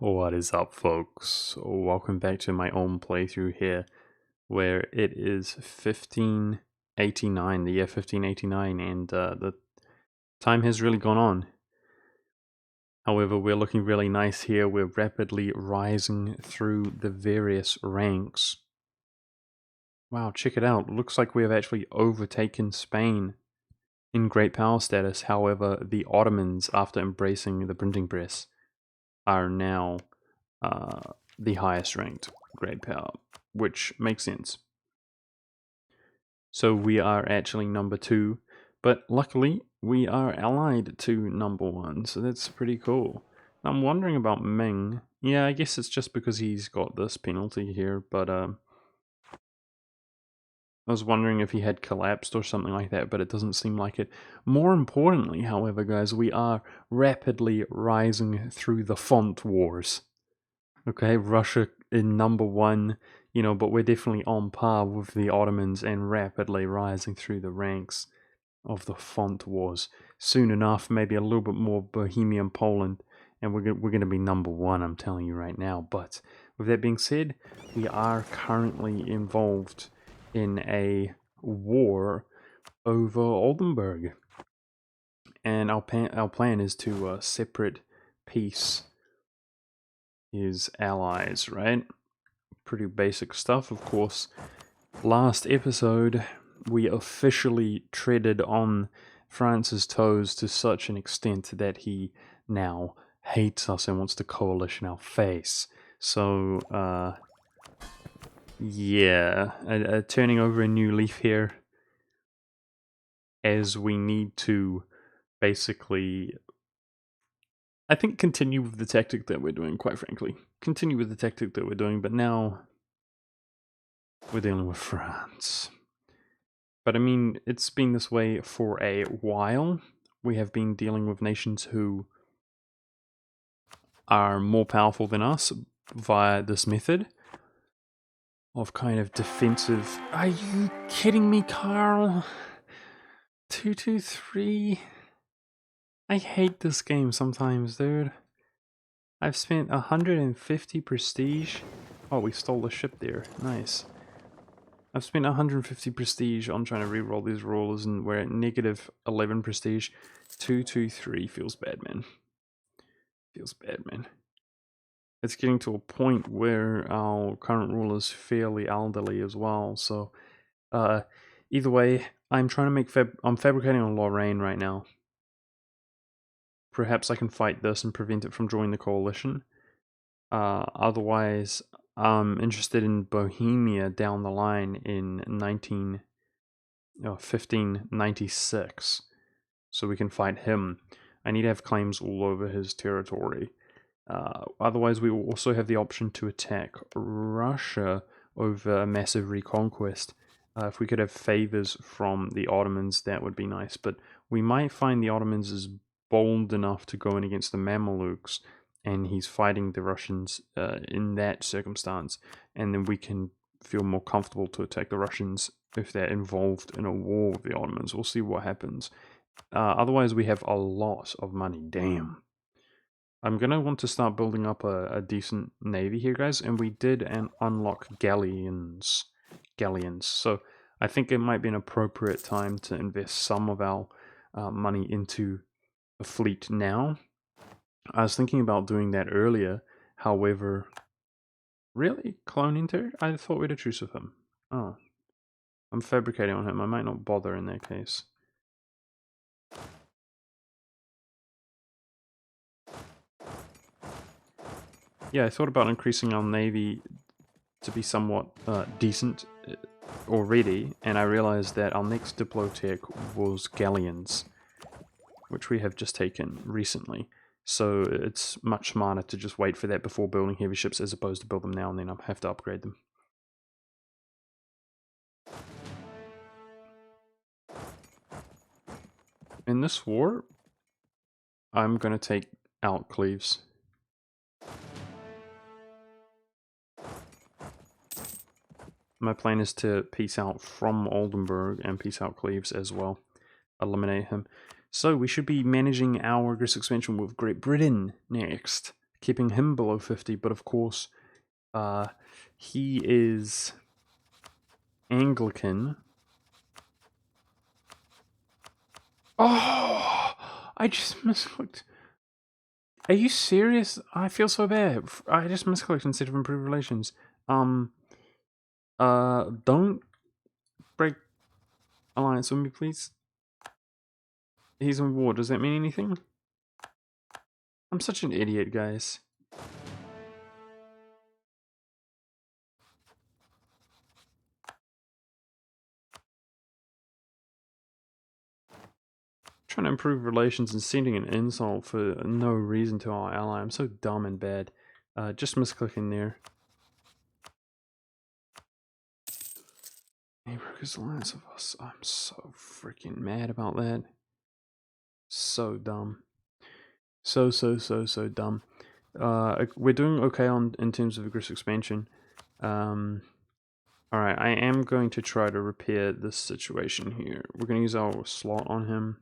What is up, folks? Welcome back to my own playthrough here, where it is 1589, the year 1589, and the time has really gone on. However, we're looking really nice here. We're rapidly rising through the various ranks. Wow, check it out. Looks like we have actually overtaken Spain in great power status. However, the Ottomans, after embracing the printing press, are now the highest ranked great power, which makes sense. So we are actually number 2, but luckily we are allied to number 1, so that's pretty cool. I'm wondering about Ming. Yeah, I guess it's just because he's got this penalty here, but I was wondering if he had collapsed or something like that, but it doesn't seem like it. More importantly, however, guys, we are rapidly rising through the font wars. Okay, Russia in number 1, but we're definitely on par with the Ottomans and rapidly rising through the ranks of the font wars. Soon enough, maybe a little bit more Bohemian Poland, and we're going to be number 1, I'm telling you right now. But with that being said, we are currently involved in a war over Oldenburg, and our plan is to separate peace his allies, right? Pretty basic stuff, of course. Last episode, we officially treaded on France's toes to such an extent that he now hates us and wants to coalition our face. So, yeah, turning over a new leaf here, as we need to basically, I think, continue with the tactic that we're doing, quite frankly. Continue with the tactic that we're doing, but now we're dealing with France. But I mean, it's been this way for a while. We have been dealing with nations who are more powerful than us via this method of kind of defensive. Are you kidding me, Carl? 223? I hate this game sometimes, dude. I've spent 150 prestige. Oh, we stole the ship there. Nice. I've spent 150 prestige on trying to reroll these rolls, and we're at negative 11 prestige. 223 feels bad, man. Feels bad, man. It's getting to a point where our current ruler is fairly elderly as well, so either way, I'm trying to make I'm fabricating on Lorraine right now. Perhaps I can fight this and prevent it from joining the coalition. Otherwise, I'm interested in Bohemia down the line in 1596, so we can fight him. I need to have claims all over his territory. Otherwise, we will also have the option to attack Russia over a massive reconquest. If we could have favors from the Ottomans, that would be nice. But we might find the Ottomans is bold enough to go in against the Mamelukes, and he's fighting the Russians in that circumstance. And then we can feel more comfortable to attack the Russians if they're involved in a war with the Ottomans. We'll see what happens. Otherwise, we have a lot of money. Damn. I'm going to want to start building up a decent navy here, guys, and we did unlock galleons. So I think it might be an appropriate time to invest some of our money into a fleet now. I was thinking about doing that earlier, however, really? Clone Inter? I thought we'd a truce with him. Oh, I'm fabricating on him. I might not bother in that case. Yeah, I thought about increasing our navy to be somewhat decent already, and I realized that our next diplotech was galleons, which we have just taken recently. So it's much smarter to just wait for that before building heavy ships as opposed to build them now and then I have to upgrade them. In this war, I'm going to take out Cleves. My plan is to peace out from Oldenburg and peace out Cleves as well. Eliminate him. So we should be managing our aggressive expansion with Great Britain next. keeping him below 50, but of course, he is Anglican. Oh, I just misclicked. Are you serious? I feel so bad. I just misclicked instead of improve relations. Don't break alliance with me, please. He's in war. Does that mean anything? I'm such an idiot, guys. Trying to improve relations and sending an insult for no reason to our ally. I'm so dumb and bad. Just misclicking there. He broke his alliance with us. I'm so freaking mad about that. So dumb. So dumb. We're doing okay in terms of aggressive expansion. Alright, I am going to try to repair this situation here. We're going to use our slot on him.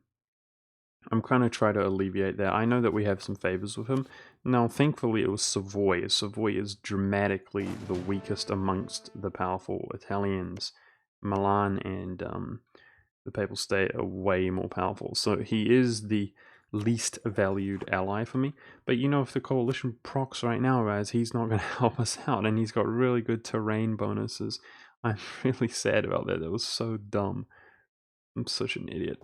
I'm kind of trying to alleviate that. I know that we have some favors with him. Now, thankfully, it was Savoy. Savoy is dramatically the weakest amongst the powerful Italians. Milan and the Papal State are way more powerful. So he is the least valued ally for me. But you know, if the coalition procs right now, guys, he's not going to help us out. And he's got really good terrain bonuses. I'm really sad about that. That was so dumb. I'm such an idiot.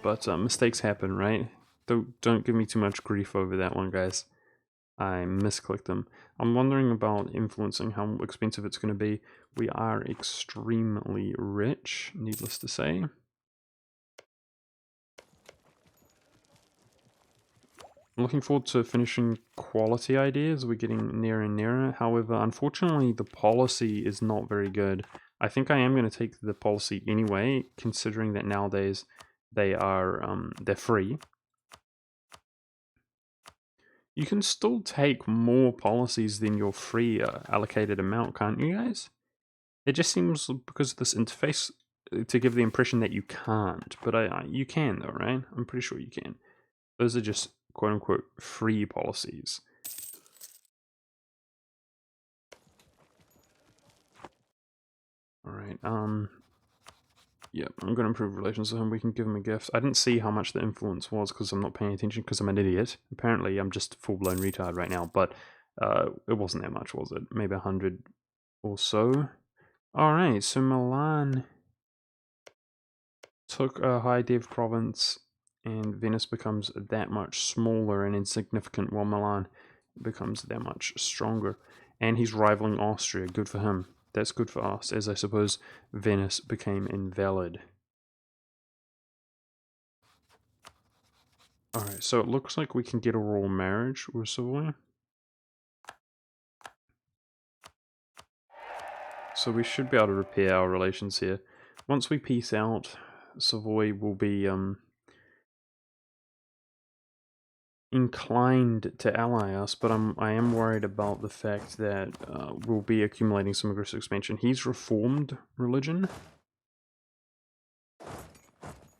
But mistakes happen, right? Don't give me too much grief over that one, guys. I misclicked them. I'm wondering about influencing how expensive it's going to be. We are extremely rich, needless to say. I'm looking forward to finishing quality ideas. We're getting nearer and nearer. However, unfortunately, the policy is not very good. I think I am going to take the policy anyway, considering that nowadays they are they're free. You can still take more policies than your free allocated amount, can't you guys? It just seems, because of this interface, to give the impression that you can't, but you can though, right? I'm pretty sure you can. Those are just quote-unquote free policies. Alright, yep, I'm gonna improve relations with him. We can give him a gift. I didn't see how much the influence was because I'm not paying attention because I'm an idiot. Apparently I'm just full-blown retard right now, but it wasn't that much, was it? Maybe 100 or so. Alright, so Milan took a high dev province and Venice becomes that much smaller and insignificant while Milan becomes that much stronger. And he's rivaling Austria. Good for him. That's good for us, as I suppose Venice became invalid. Alright, so it looks like we can get a royal marriage with Savoy. So we should be able to repair our relations here. Once we peace out, Savoy will be inclined to ally us, but I am worried about the fact that we'll be accumulating some aggressive expansion. He's reformed religion,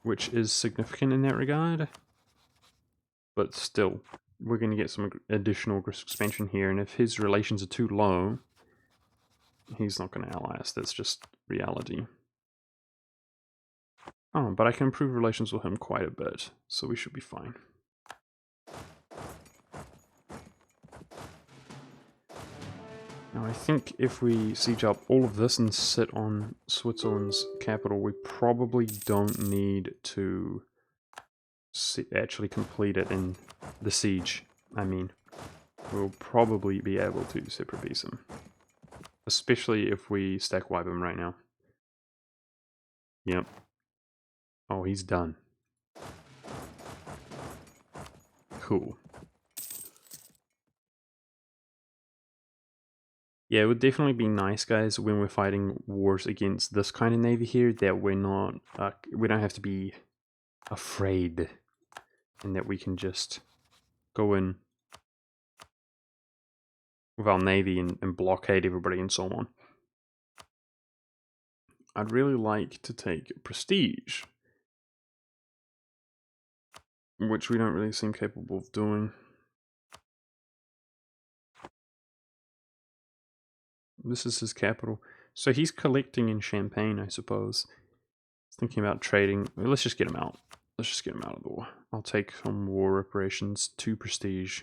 which is significant in that regard, but still, we're going to get some additional aggressive expansion here, and if his relations are too low, he's not going to ally us. That's just reality. Oh, but I can improve relations with him quite a bit, so we should be fine. Now I think if we siege up all of this and sit on Switzerland's capital, we probably don't need to actually complete it in the siege. I mean, we'll probably be able to separate peace him. Especially if we stack wipe him right now. Yep. Oh, he's done. Cool. Yeah, it would definitely be nice, guys, when we're fighting wars against this kind of navy here, that we're not, we don't have to be afraid, and that we can just go in with our navy and blockade everybody and so on. I'd really like to take prestige, which we don't really seem capable of doing. This is his capital. So he's collecting in Champagne, I suppose. Thinking about trading. Let's just get him out. Let's just get him out of the war. I'll take some war reparations, 2 prestige.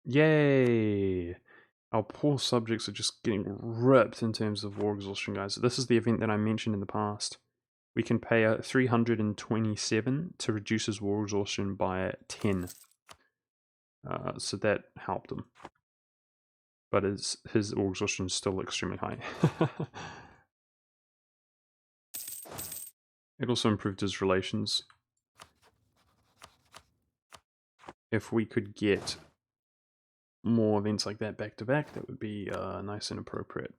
Yay! Our poor subjects are just getting ripped in terms of war exhaustion, guys. This is the event that I mentioned in the past. We can pay 327 to reduce his war exhaustion by 10. So that helped him. But his war exhaustion is still extremely high. It also improved his relations. If we could get more events like that back to back, that would be nice and appropriate.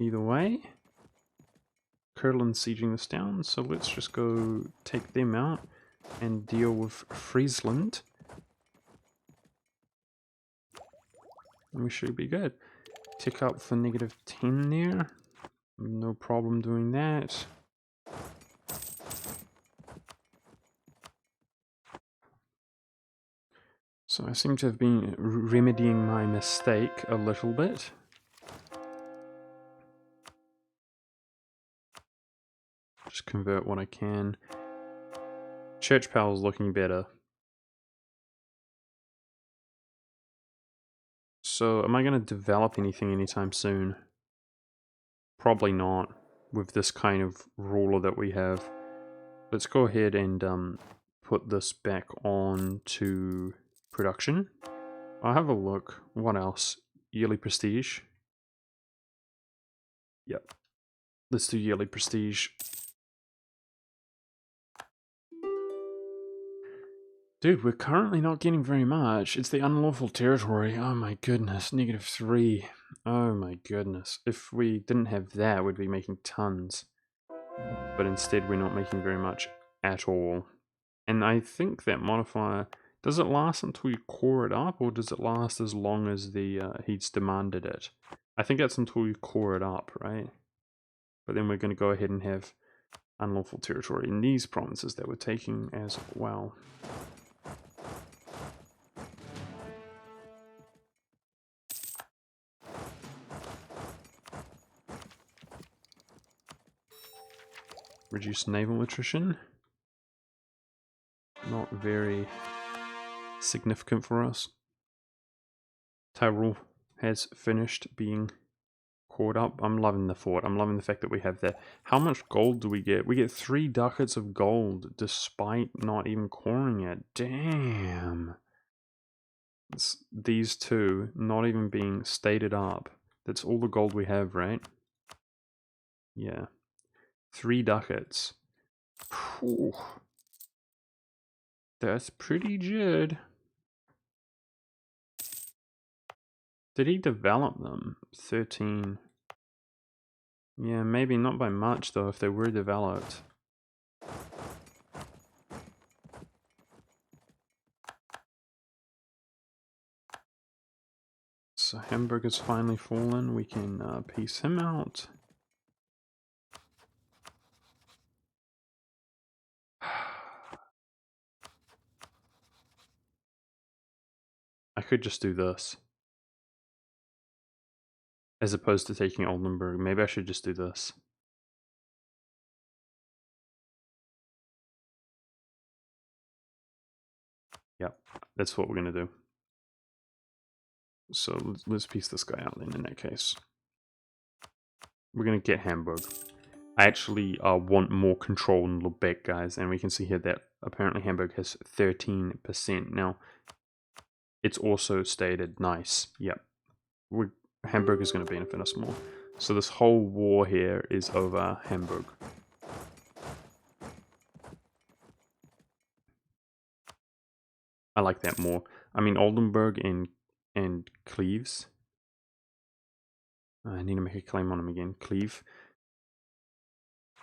Either way, Kurland's sieging this down, so let's just go take them out and deal with Friesland. We should be good. Tick up for -10 there. No problem doing that. So I seem to have been remedying my mistake a little bit. Just convert what I can. Church power is looking better. So am I going to develop anything anytime soon? Probably not, with this kind of ruler that we have. Let's go ahead and put this back on to production. I'll have a look. What else? Yearly prestige. Yep. Let's do yearly prestige. Dude, we're currently not getting very much. It's the unlawful territory. Oh my goodness. -3. Oh my goodness. If we didn't have that, we'd be making tons. But instead, we're not making very much at all. And I think that modifier, does it last until you core it up, or does it last as long as the he's demanded it? I think that's until you core it up, right? But then we're going to go ahead and have unlawful territory in these provinces that we're taking as well. Reduce naval attrition. Not very significant for us. Tyrol has finished being caught up. I'm loving the fort. I'm loving the fact that we have that. How much gold do we get? We get 3 ducats of gold despite not even coring it. Damn. It's these two not even being stated up. That's all the gold we have, right? Yeah. 3 ducats. Whew. That's pretty good. Did he develop them? 13. Yeah, maybe not by much though if they were developed. So Hamburg has finally fallen. We can piece him out. I could just do this. As opposed to taking Oldenburg. Maybe I should just do this. Yep, that's what we're going to do. So let's piece this guy out then in that case. We're going to get Hamburg. I actually want more control in Lubeck, guys, and we can see here that apparently Hamburg has 13%. Now, it's also stated, nice, yep, Hamburg is going to benefit us more. So this whole war here is over Hamburg. I like that more. I mean, Oldenburg and Cleves. I need to make a claim on him again. Cleve.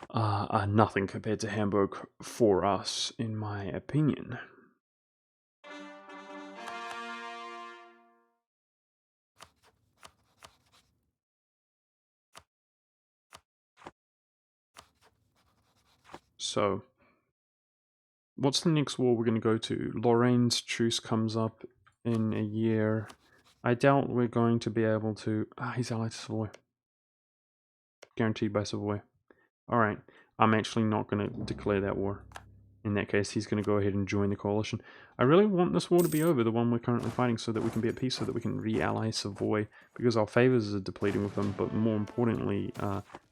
Are nothing compared to Hamburg for us, in my opinion. So, what's the next war we're going to go to? Lorraine's truce comes up in a year. I doubt we're going to be able to... he's allied to Savoy. Guaranteed by Savoy. Alright, I'm actually not going to declare that war. In that case, he's going to go ahead and join the coalition. I really want this war to be over, the one we're currently fighting, so that we can be at peace, so that we can re-ally Savoy, because our favors are depleting with him, but more importantly,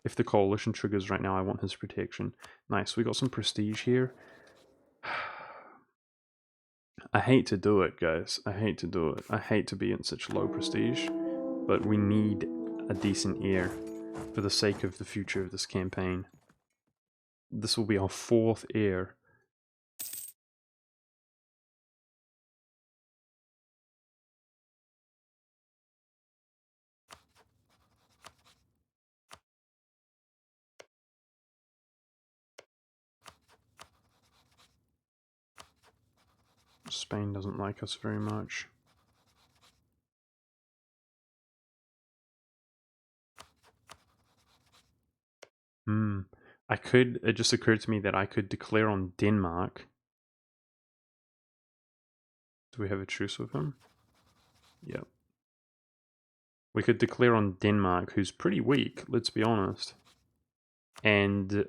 if the coalition triggers right now, I want his protection. Nice, we got some prestige here. I hate to do it, guys. I hate to do it. I hate to be in such low prestige, but we need a decent heir for the sake of the future of this campaign. This will be our 4th heir. Spain doesn't like us very much. It just occurred to me that I could declare on Denmark. Do we have a truce with him? Yep. We could declare on Denmark, who's pretty weak, let's be honest. And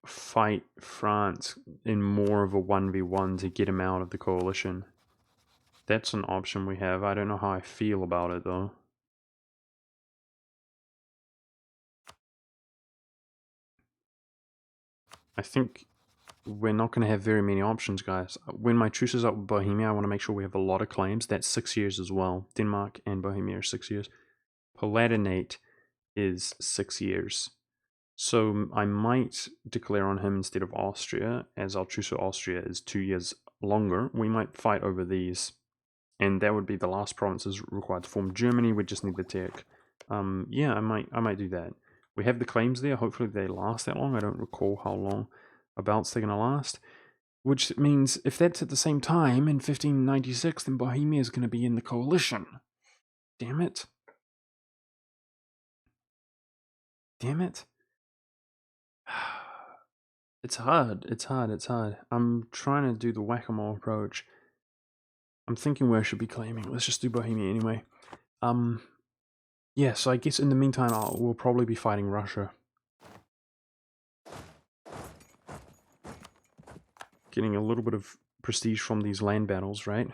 fight France in more of a 1v1 to get him out of the coalition. That's an option we have. I don't know how I feel about it, though. I think we're not going to have very many options, guys. When my truce is up with Bohemia, I want to make sure we have a lot of claims. That's 6 years as well. Denmark and Bohemia are 6 years. Palatinate is 6 years. So I might declare on him instead of Austria, as our truce with Austria is 2 years longer. We might fight over these. And that would be the last provinces required to form Germany. We just need the tech. Yeah, I might do that. We have the claims there. Hopefully they last that long. I don't recall how long a bout's they're gonna last. Which means if that's at the same time in 1596, then Bohemia is gonna be in the coalition. Damn it. Damn it. It's hard. It's hard. It's hard. I'm trying to do the whack-a-mole approach. I'm thinking where I should be claiming. Let's just do Bohemia anyway. Yeah, so I guess in the meantime, we'll probably be fighting Russia. Getting a little bit of prestige from these land battles, right?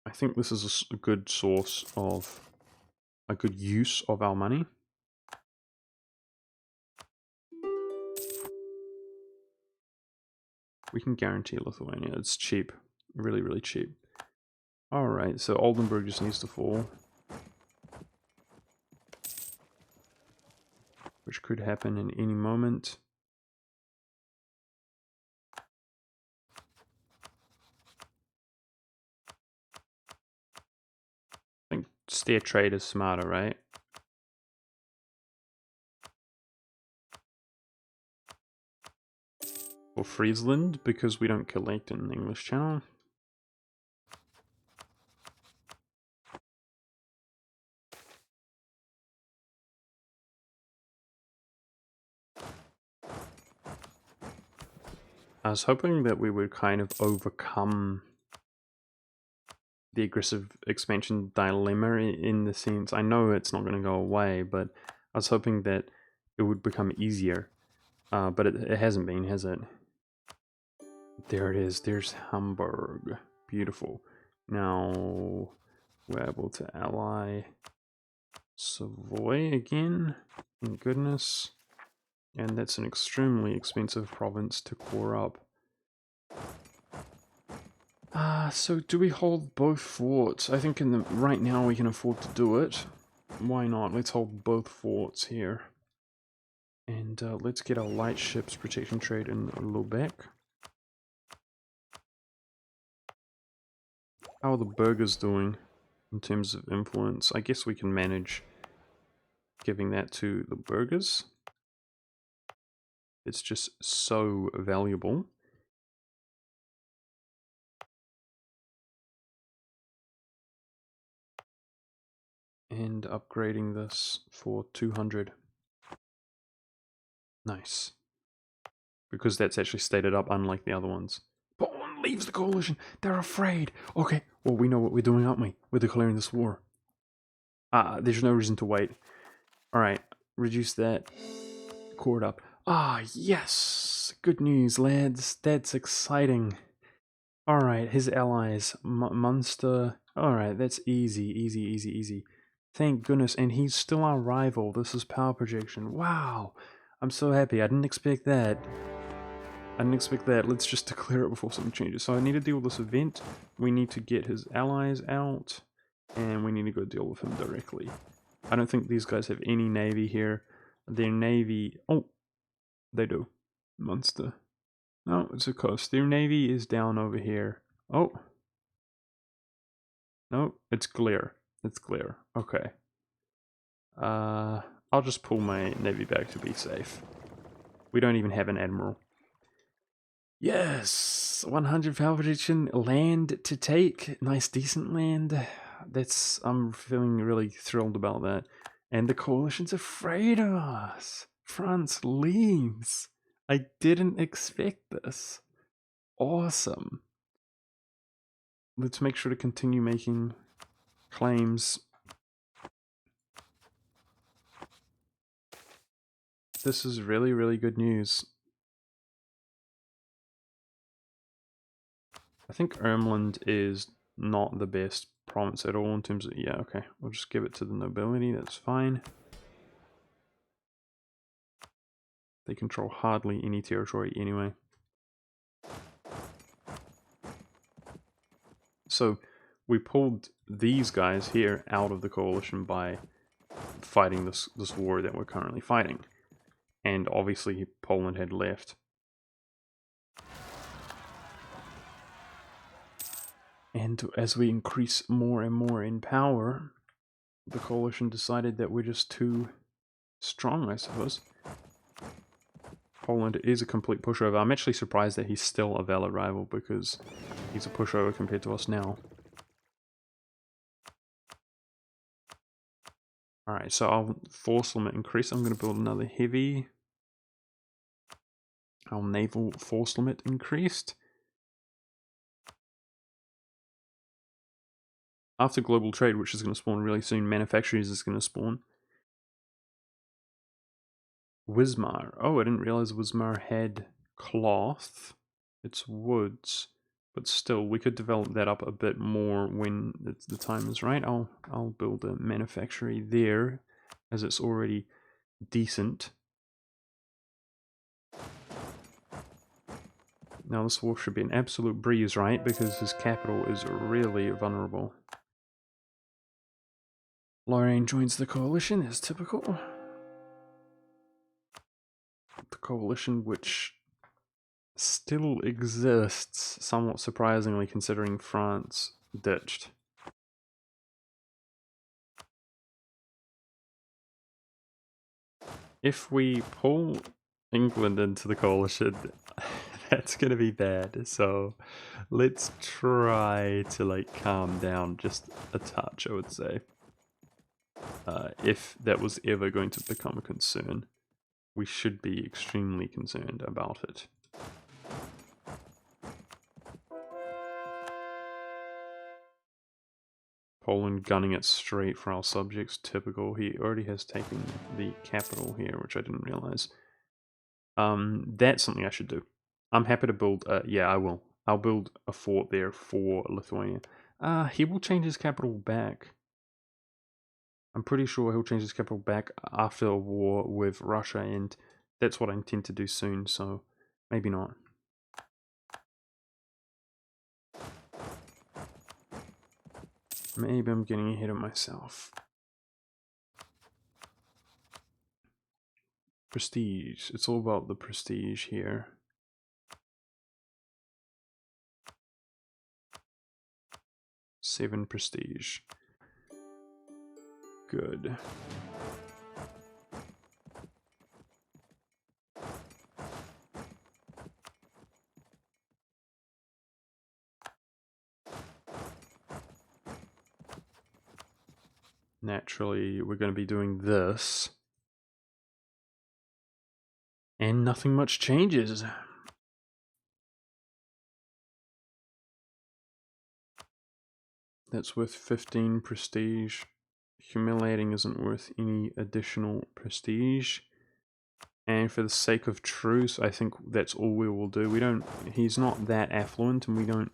I think this is a good source of... a good use of our money. We can guarantee Lithuania. It's cheap. Really, really cheap. Alright, so Oldenburg just needs to fall. Which could happen in any moment. I think steer trade is smarter, right? Or Friesland, because we don't collect in the English Channel. I was hoping that we would kind of overcome the aggressive expansion dilemma in the sense, I know it's not going to go away, but I was hoping that it would become easier. But it hasn't been, has it? There it is. There's Hamburg. Beautiful. Now we're able to ally Savoy again. Thank goodness. And that's an extremely expensive province to core up. So do we hold both forts? I think right now we can afford to do it. Why not? Let's hold both forts here. And let's get our light ships protection trade in Lubeck. How are the burghers doing in terms of influence? I guess we can manage giving that to the burghers. It's just so valuable. and upgrading this for 200. Nice. Because that's actually stated up, unlike the other ones. Poland leaves the coalition. They're afraid. Okay, well, we know what we're doing, aren't we? We're declaring this war. There's no reason to wait. Alright, reduce that. Cord up. Yes! Good news, lads. That's exciting. Alright, his allies. Munster. Alright, that's easy. Thank goodness, and he's still our rival. This is power projection. Wow! I'm so happy. I didn't expect that. Let's just declare it before something changes. So I need to deal with this event. We need to get his allies out. And we need to go deal with him directly. I don't think these guys have any navy here. Their navy... Oh! They do. Munster. No, it's a coast. Their navy is down over here. Oh! No, it's Glare. It's Glare. Okay. I'll just pull my navy back to be safe. We don't even have an admiral. Yes! 100 power prediction. Land to take. Nice, decent land. I'm feeling really thrilled about that. And the coalition's afraid of us. France leaves. I didn't expect this. Awesome. Let's make sure to continue making claims. This is really, really good news. I think Ermland is not the best province at all in terms of... Yeah, okay. We'll just give it to the nobility. That's fine. They control hardly any territory anyway. So we pulled these guys here out of the coalition by fighting this war that we're currently fighting. And obviously Poland had left. And as we increase more and more in power, the coalition decided that we're just too strong, I suppose. Poland is a complete pushover. I'm actually surprised that he's still a valid rival because he's a pushover compared to us now. Alright, so our force limit increased. I'm going to build another heavy. Our naval force limit increased. After global trade, which is going to spawn really soon, manufacturers is going to spawn. Wismar. Oh, I didn't realize Wismar had cloth. It's woods. But still, we could develop that up a bit more when the time is right. I'll build a manufactory there, as it's already decent. Now this war should be an absolute breeze, right? Because his capital is really vulnerable. Lorraine joins the coalition, as typical. The coalition which still exists, somewhat surprisingly considering France ditched. If we pull England into the coalition, that's gonna be bad. So let's try to like calm down just a touch, I would say. If that was ever going to become a concern, we should be extremely concerned about it. Poland gunning it straight for our subjects, typical. He already has taken the capital here, which I didn't realize. That's something I should do. I'm happy to build, yeah, I will. I'll build a fort there for Lithuania. He will change his capital back. I'm pretty sure he'll change his capital back after a war with Russia, and that's what I intend to do soon, so maybe not. Maybe I'm getting ahead of myself. Prestige. It's all about the prestige here. Seven prestige. Good. naturally we're going to be doing this. And nothing much changes. That's worth 15 prestige. Humiliating isn't worth any additional prestige. And for the sake of truce, I think that's all we will do. He's not that affluent, and we don't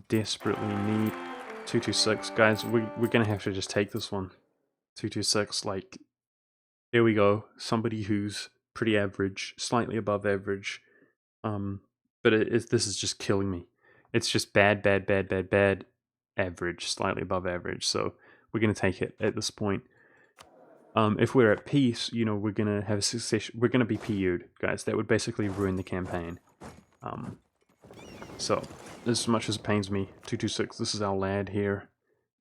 desperately need 226. Guys, we're gonna have to just take this one. 226, like, there we go. Somebody who's pretty average, slightly above average. But this is just killing me. It's just bad, average, slightly above average. So we're gonna take it at this point. If we're at peace, we're gonna have a succession. We're gonna be PU'd, guys. That would basically ruin the campaign. So as much as it pains me, 226. This is our lad here.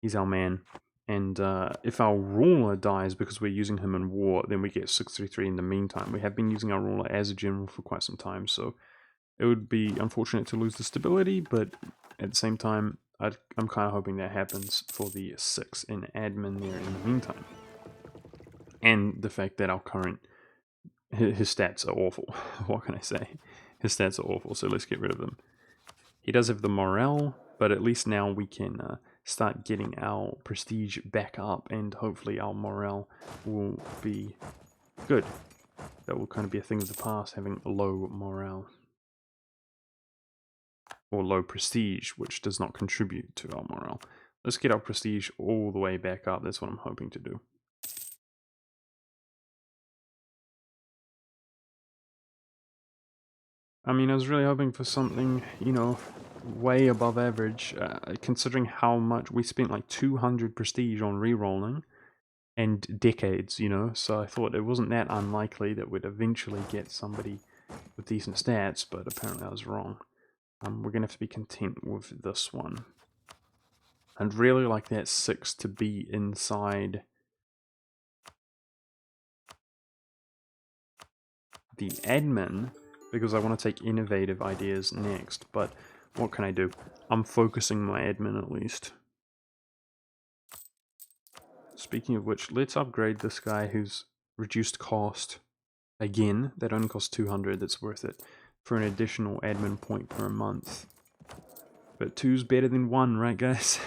He's our man. And if our ruler dies because we're using him in war, then we get 633 in the meantime. We have been using our ruler as a general for quite some time, so it would be unfortunate to lose the stability, but at the same time, I'm kind of hoping that happens for the 6 in admin there in the meantime. And the fact that our current, his stats are awful. What can I say? His stats are awful, so let's get rid of them. He does have the morale, but at least now we can start getting our prestige back up, and hopefully our morale will be good. That will kind of be a thing of the past, having a low morale. Or low prestige, which does not contribute to our morale. Let's get our prestige all the way back up. That's what I'm hoping to do. I mean, I was really hoping for something, way above average, considering how much we spent, like 200 prestige on rerolling and decades, so I thought it wasn't that unlikely that we'd eventually get somebody with decent stats, but apparently I was wrong. We're gonna have to be content with this one. I'd really like that 6 to be inside the admin, because I want to take innovative ideas next, but what can I do? I'm focusing my admin at least. Speaking of which, let's upgrade this guy who's reduced cost. Again, that only costs 200, that's worth it, for an additional admin point per month. But 2's better than 1, right guys?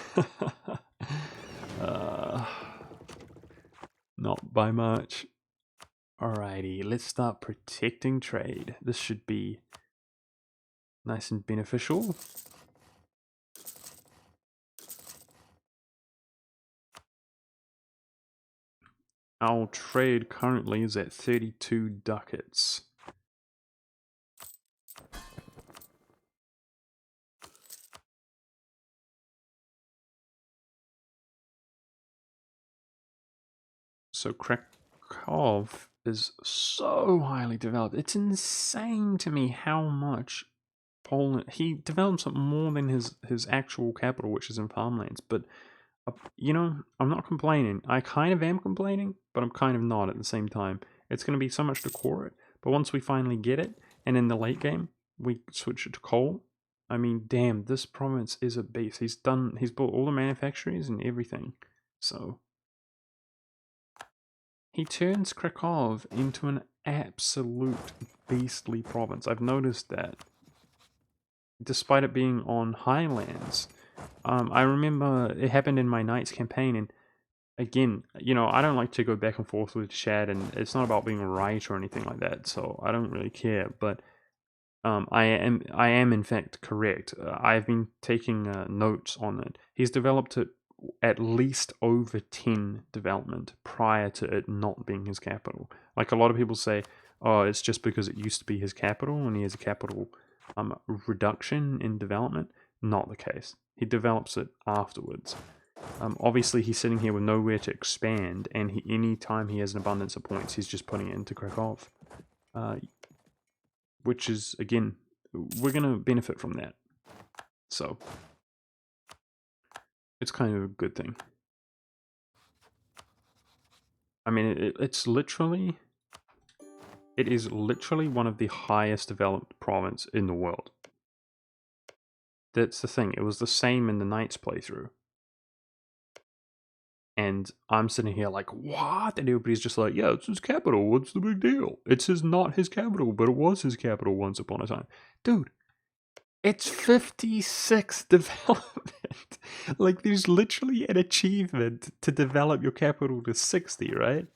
Not by much. Alrighty, let's start protecting trade. This should be nice and beneficial. Our trade currently is at 32 ducats. So Krakow is so highly developed. It's insane to me how much Poland... He develops it more than his actual capital, which is in farmlands. But, I'm not complaining. I kind of am complaining, but I'm kind of not at the same time. It's going to be so much to core it. But once we finally get it, and in the late game, we switch it to coal. I mean, damn, this province is a beast. He's built all the manufactories and everything. So... he turns Krakow into an absolute beastly province. I've noticed that. Despite it being on highlands. I remember it happened in my Knights campaign, and again, I don't like to go back and forth with Shad, and it's not about being right or anything like that, so I don't really care, but I am in fact correct. I've been taking notes on it. He's developed it at least over 10 development prior to it not being his capital. Like a lot of people say, oh, it's just because it used to be his capital and he has a capital reduction in development. Not the case. He develops it afterwards. Obviously, he's sitting here with nowhere to expand, and any time he has an abundance of points, he's just putting it into Krakow. Which is, again, we're going to benefit from that. So, it's kind of a good thing. I mean, it is literally one of the highest developed province in the world. That's the thing. It was the same in the Knights playthrough. And I'm sitting here like, what? And everybody's just like, yeah, it's his capital. What's the big deal? It's not his capital, but it was his capital once upon a time. Dude, it's 56 development. Like, there's literally an achievement to develop your capital to 60, right?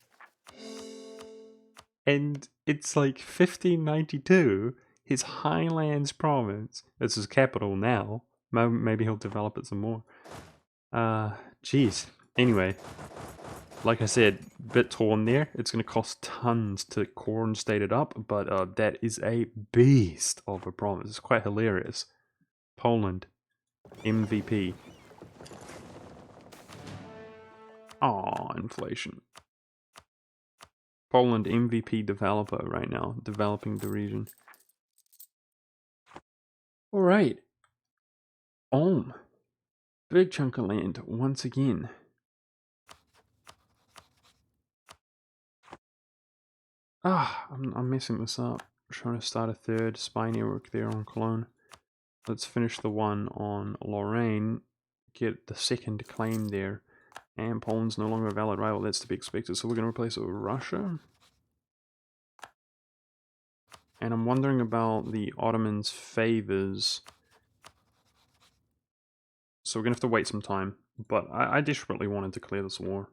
And it's like 1592, his Highlands province, it's his capital now. Maybe he'll develop it some more. Jeez. Anyway, like I said, bit torn there. It's going to cost tons to corn state it up, but that is a beast of a province. It's quite hilarious. Poland, MVP. Aw, inflation. Poland MVP developer right now, developing the region. Alright. Ulm. Big chunk of land, once again. I'm messing this up. I'm trying to start a third spy network there on Cologne. Let's finish the one on Lorraine. Get the second claim there. And Poland's no longer a valid rival. That's to be expected. So we're going to replace it with Russia. And I'm wondering about the Ottomans' favors. So we're going to have to wait some time. But I desperately wanted to clear this war.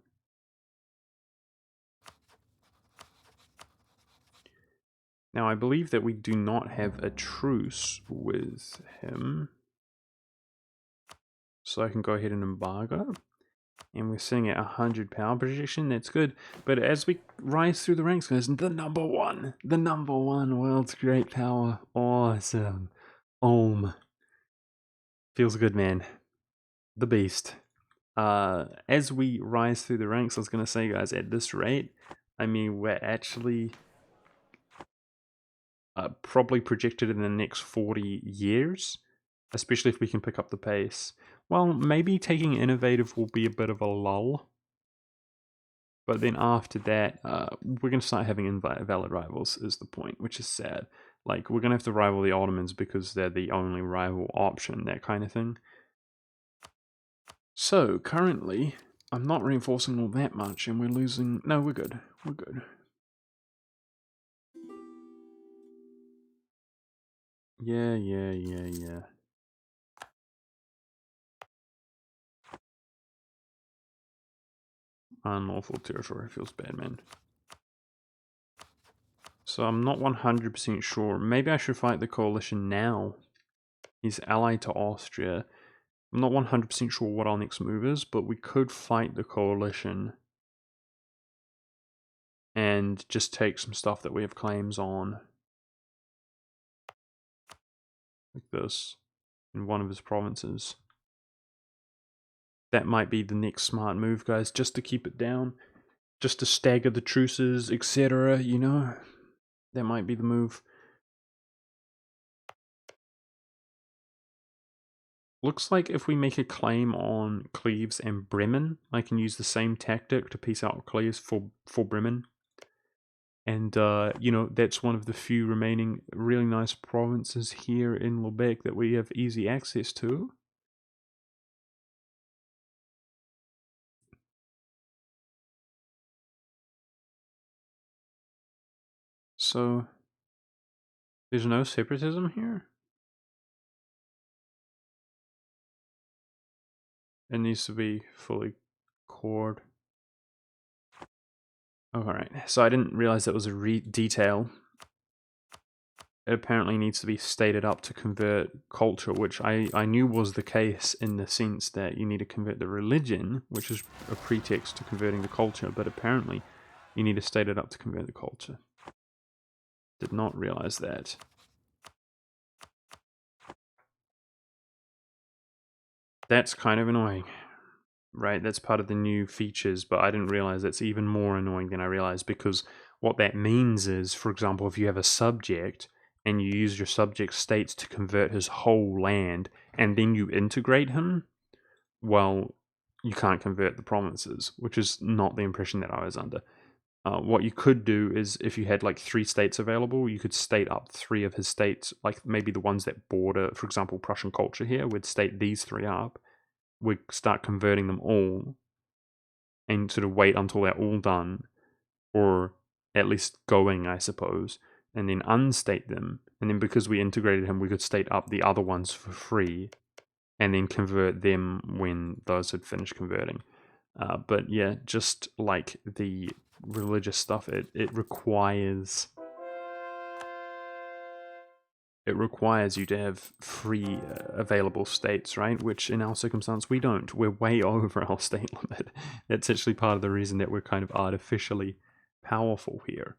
Now I believe that we do not have a truce with him. So I can go ahead and embargo. And we're sitting at 100 power projection, that's good. But as we rise through the ranks, guys, the number one world's great power. Awesome. Ulm. Feels good, man. The beast. As we rise through the ranks, I was going to say, guys, at this rate, I mean, we're actually probably projected in the next 40 years, especially if we can pick up the pace. Well, maybe taking innovative will be a bit of a lull. But then after that, we're going to start having invalid rivals, is the point, which is sad. Like, we're going to have to rival the Ottomans because they're the only rival option, that kind of thing. So, currently, I'm not reinforcing all that much, and we're losing... No, we're good. We're good. Yeah. Unlawful territory feels bad, man. So I'm not 100% sure. Maybe I should fight the coalition now. He's allied to Austria. I'm not 100% sure what our next move is, but we could fight the coalition and just take some stuff that we have claims on. Like this. In one of his provinces. That might be the next smart move, guys, just to keep it down. Just to stagger the truces, etc., you know? That might be the move. Looks like if we make a claim on Cleves and Bremen, I can use the same tactic to piece out Cleves for Bremen. And, you know, that's one of the few remaining really nice provinces here in Lubeck that we have easy access to. So, there's no separatism here? It needs to be fully cored. Alright, so I didn't realize that was a detail. It apparently needs to be stated up to convert culture, which I knew was the case in the sense that you need to convert the religion, which is a pretext to converting the culture, but apparently you need to state it up to convert the culture. Did not realize that. That's kind of annoying, right? That's part of the new features, but I didn't realize that's even more annoying than I realized, because what that means is, for example, if you have a subject and you use your subject states to convert his whole land, and then you integrate him, well, you can't convert the provinces, which is not the impression that I was under. What you could do is, if you had like 3 states available, you could state up 3 of his states, like maybe the ones that border, for example, Prussian culture here, would state these 3 up. We'd start converting them all, and sort of wait until they're all done, or at least going, I suppose, and then unstate them. And then because we integrated him, we could state up the other ones for free, and then convert them when those had finished converting. But yeah, just like the religious stuff, it requires you to have free available states, right? Which in our circumstance we don't. We're way over our state limit. That's actually part of the reason that we're kind of artificially powerful here.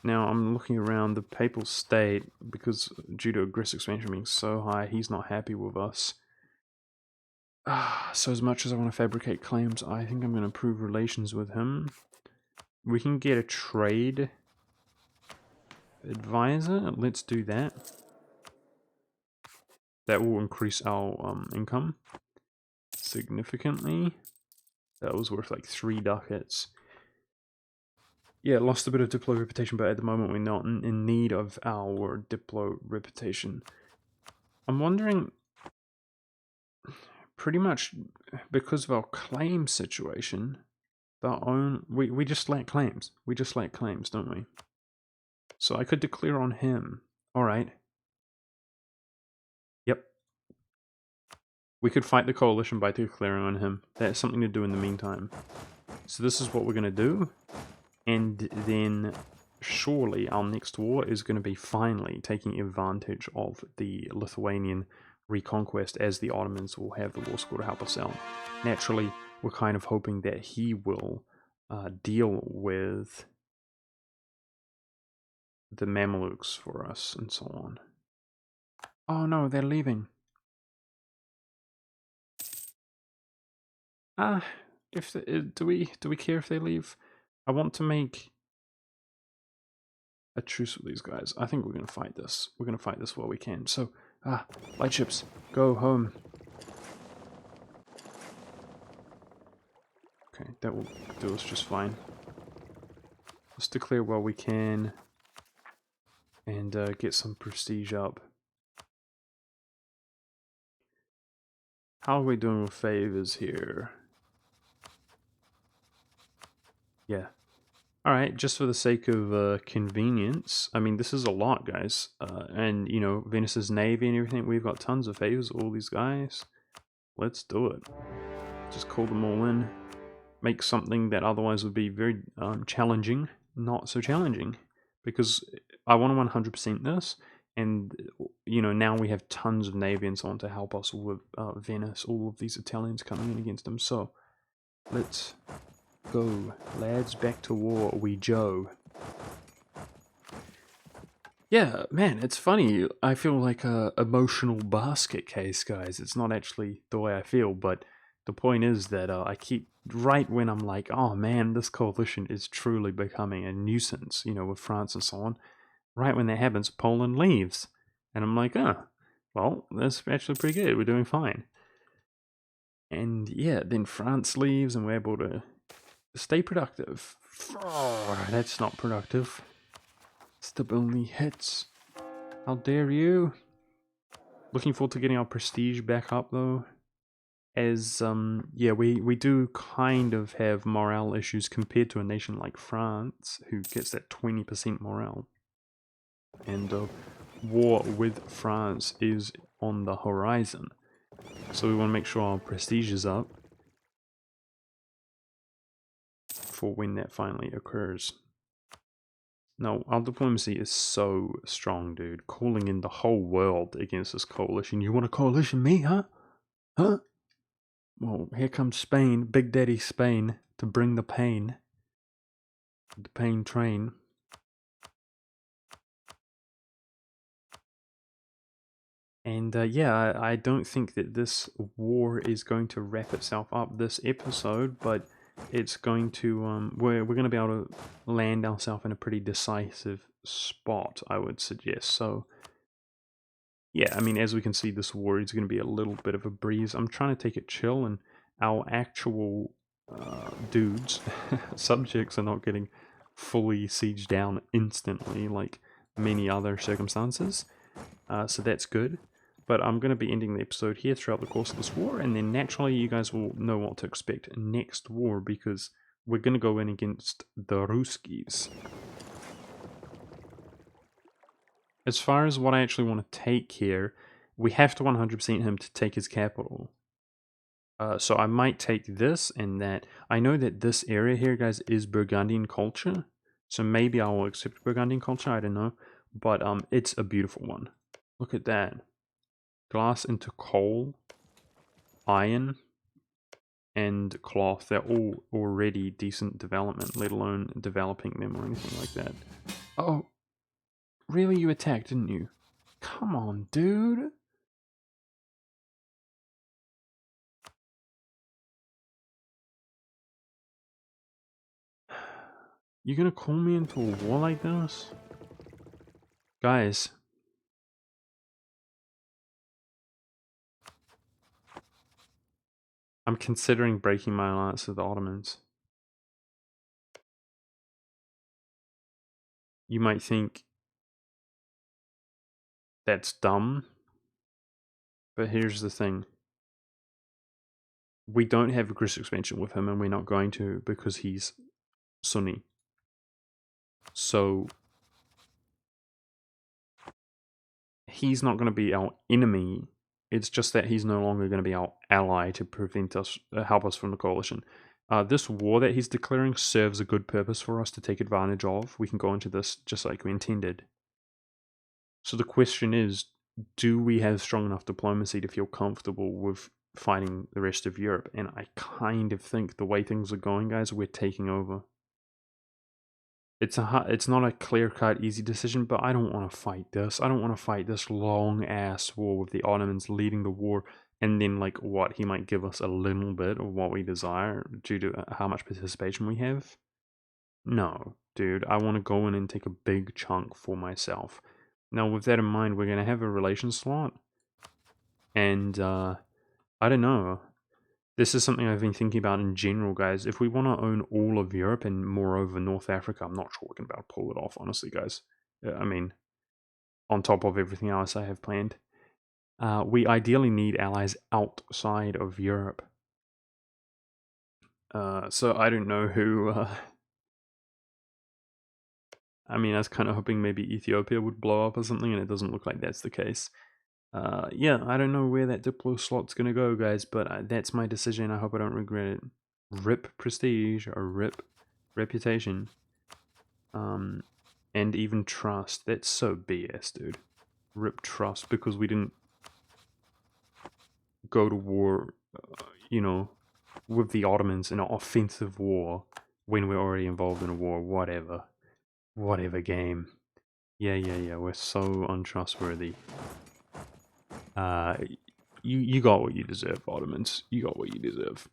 Now I'm looking around the papal state, because due to aggressive expansion being so high, he's not happy with us. So as much as I want to fabricate claims, I think I'm going to improve relations with him. We can get a trade advisor. Let's do that. That will increase our income significantly. That was worth like 3 ducats. Yeah, lost a bit of Diplo reputation, but at the moment we're not in need of our Diplo reputation. I'm wondering, pretty much because of our claim situation, we just lack claims. We just lack claims, don't we? So I could declare on him. Alright. Yep. We could fight the coalition by declaring on him. That's something to do in the meantime. So this is what we're going to do. And then surely our next war is going to be finally taking advantage of the Lithuanian reconquest, as the Ottomans will have the war score to help us out. Naturally, we're kind of hoping that he will deal with the Mamelukes for us and so on. Oh no, they're leaving. Do we care if they leave? I want to make a truce with these guys. I think we're gonna fight this. We're gonna fight this while we can. So, lightships, go home. Okay, that will do us just fine. Let's declare while we can, and get some prestige up. How are we doing with favors here? Yeah. Alright, just for the sake of convenience, I mean, this is a lot, guys. And, you know, Venice's navy and everything, we've got tons of favors, all these guys. Let's do it. Just call them all in. Make something that otherwise would be very challenging, not so challenging. Because I want to 100% this, and, you know, now we have tons of navy and so on to help us with Venice, all of these Italians coming in against them. So, let's go, lads, back to war, we Joe. Yeah, man, it's funny. I feel like a emotional basket case, guys. It's not actually the way I feel, but the point is that I keep, right when I'm like, oh man, this coalition is truly becoming a nuisance, you know, with France and so on. Right when that happens, Poland leaves. And I'm like, well, that's actually pretty good. We're doing fine. And yeah, then France leaves and we're able to stay productive. Oh, that's not productive. Stability hits. How dare you? Looking forward to getting our prestige back up though. As, yeah, we do kind of have morale issues compared to a nation like France, who gets that 20% morale. And war with France is on the horizon. So we want to make sure our prestige is up for when that finally occurs. No, our diplomacy is so strong, dude. Calling in the whole world against this coalition. You want a coalition me, huh? Huh? Well, here comes Spain, Big Daddy Spain, to bring the pain. The pain train. And yeah, I don't think that this war is going to wrap itself up this episode, but it's going to, we're going to be able to land ourselves in a pretty decisive spot, I would suggest. So, yeah, I mean, as we can see, this war is going to be a little bit of a breeze. I'm trying to take it chill, and our actual dudes, subjects, are not getting fully sieged down instantly like many other circumstances. So that's good. But I'm going to be ending the episode here throughout the course of this war, and then naturally you guys will know what to expect next war, because we're going to go in against the Ruskies. As far as what I actually want to take here, we have to 100% him to take his capital. So I might take this and that. I know that this area here, guys, is Burgundian culture. So maybe I will accept Burgundian culture, I don't know. But it's a beautiful one. Look at that. Glass into coal, iron, and cloth. They're all already decent development, let alone developing them or anything like that. Oh, really? You attacked, didn't you? Come on, dude. You gonna call me into a war like this? Guys. I'm considering breaking my alliance with the Ottomans. You might think that's dumb, but here's the thing. We don't have aggressive expansion with him, and we're not going to because he's Sunni. So he's not going to be our enemy. It's just that he's no longer going to be our ally to prevent us, help us from the coalition. This war that he's declaring serves a good purpose for us to take advantage of. We can go into this just like we intended. So the question is, do we have strong enough diplomacy to feel comfortable with fighting the rest of Europe? And I kind of think the way things are going, guys, we're taking over. It's not a clear-cut, easy decision, but I don't want to fight this. I don't want to fight this long-ass war with the Ottomans leading the war, and then, like, what, he might give us a little bit of what we desire due to how much participation we have? No, dude, I want to go in and take a big chunk for myself. Now, with that in mind, we're going to have a relations slot, and, I don't know. This is something I've been thinking about in general, guys. If we want to own all of Europe and moreover North Africa, I'm not sure we can about pull it off, honestly, guys. I mean, on top of everything else I have planned. We ideally need allies outside of Europe. So I don't know who... I mean, I was kind of hoping maybe Ethiopia would blow up or something, and it doesn't look like that's the case. Yeah, I don't know where that Diplo slot's gonna go, guys, but that's my decision. I hope I don't regret it. Rip prestige or rip reputation. And even trust. That's so BS, dude. Rip trust because we didn't go to war, you know, with the Ottomans in an offensive war when we're already involved in a war. Whatever. Whatever game. Yeah, we're so untrustworthy. You got what you deserve, Ottomans. You got what you deserve.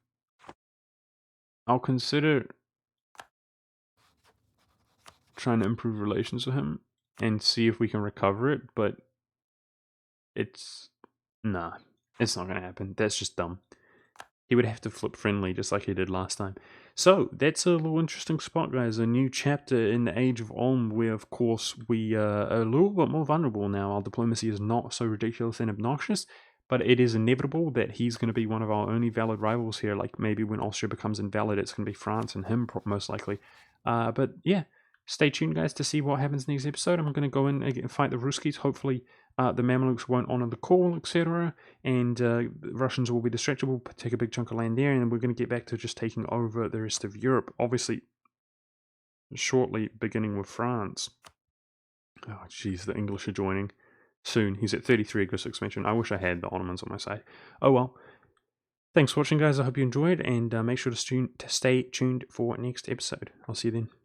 I'll consider trying to improve relations with him and see if we can recover it, but it's... nah, it's not gonna happen. That's just dumb. He would have to flip friendly just like he did last time. So, that's a little interesting spot, guys. A new chapter in the Age of Ulm where, of course, we are a little bit more vulnerable now. Our diplomacy is not so ridiculous and obnoxious, but it is inevitable that he's going to be one of our only valid rivals here. Like, maybe when Austria becomes invalid, it's going to be France and him, most likely. But, yeah, stay tuned, guys, to see what happens next episode. I'm going to go in and fight the Ruskies. Hopefully, the Mamluks won't honor the call, etc. And the Russians will be distracted. We'll take a big chunk of land there, and we're going to get back to just taking over the rest of Europe. Obviously, shortly, beginning with France. Oh, jeez, the English are joining soon. He's at 33 aggressive expansion. I wish I had the Ottomans on my side. Oh well. Thanks for watching, guys. I hope you enjoyed, and make sure to stay tuned for next episode. I'll see you then.